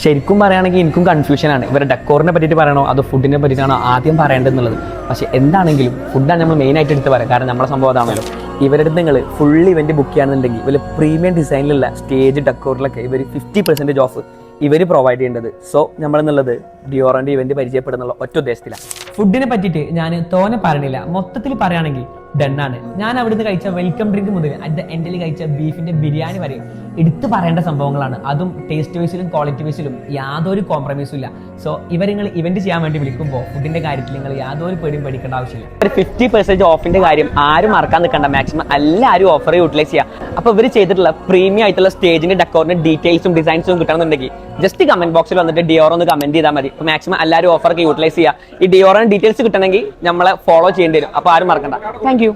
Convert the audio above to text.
ശരിക്കും പറയുകയാണെങ്കിൽ എനിക്കും കൺഫ്യൂഷനാണ്. ഇവരുടെ ഡെക്കോറിനെ പറ്റിയിട്ട് പറയണോ അതോ ഫുഡിനെ പറ്റിയിട്ടാണോ ആദ്യം പറയേണ്ടതെന്നുള്ളത്. പക്ഷേ എന്താണെങ്കിലും ഫുഡാണ് നമ്മൾ മെയിനായിട്ട് എടുത്ത് പറയാം, കാരണം നമ്മളെ സംഭവം അതാണല്ലോ. ഇവരുടെ അടുത്ത് നിങ്ങൾ ഫുൾ ഇവന്റ് ബുക്ക് ചെയ്യുകയാണെന്നുണ്ടെങ്കിൽ ഇവർ പ്രീമിയം ഡിസൈനിലുള്ള സ്റ്റേജ് ഡെക്കോറിലൊക്കെ ഇവർ 50% ഓഫ് ഇവർ പ്രൊവൈഡ് ചെയ്യേണ്ടത്. സോ നമ്മളെന്നുള്ളത് ഡിയോറിന്റെ ഇവന്റ് പരിചയപ്പെടുന്നുള്ള ഒറ്റ ഉദ്ദേശത്തിലാണ്. ഫുഡിനെ പറ്റിയിട്ട് ഞാൻ തോനെ പറയണില്ല, മൊത്തത്തിൽ പറയുകയാണെങ്കിൽ ഡണ്ണാണ്. ഞാൻ അവിടുന്ന് കഴിച്ച വെൽക്കം ഡ്രിങ്ക് മുതൽ അറ്റ് ദ എൻഡിൽ കഴിച്ച ബീഫിന്റെ ബിരിയാണി വരെ എടുത്തു പറയേണ്ട സംഭവങ്ങളാണ്. അതും ടേസ്റ്റ് വൈസിലും ക്വാളിറ്റി വൈസിലും യാതൊരു കോംപ്രമൈസും ഇല്ല. സോ ഇവർ നിങ്ങൾ ഇവന്റ് ചെയ്യാൻ വേണ്ടി വിളിക്കുമ്പോൾ ഫുഡിന്റെ കാര്യത്തിൽ നിങ്ങൾ യാതൊരു പേടിയും പഠിക്കേണ്ട ആവശ്യമില്ല. ഒരു 50% ഓഫിന്റെ കാര്യം ആരും മറക്കാൻ നിൽക്കണ്ട. മാക്സിമം എല്ലാവരും ഓഫർ യൂട്ടിലൈസ് ചെയ്യുക. അപ്പോൾ ഇവർ ചെയ്തിട്ടുള്ള പ്രീമിയം ആയിട്ടുള്ള സ്റ്റേജിന്റെ ഡെക്കോറിന്റെ ഡീറ്റെയിൽസും ഡിസൈൻസും കിട്ടണമെന്നുണ്ടെങ്കിൽ ജസ്റ്റ് കമന്റ് ബോക്സിൽ വന്നിട്ട് ഡിയോർ ഒന്ന് കമന്റ് ചെയ്താൽ മതി. അപ്പോൾ മാക്സിമം എല്ലാവരും ഓഫറൊക്കെ യൂട്ടിലൈസ് ചെയ്യുക. ഈ ഡിയോറിന്റെ ഡീറ്റെയിൽസ് കിട്ടണമെങ്കിൽ നമ്മളെ ഫോളോ ചെയ്യേണ്ടി വരും. അപ്പോൾ ആരും മറക്കണ്ട. Thank you.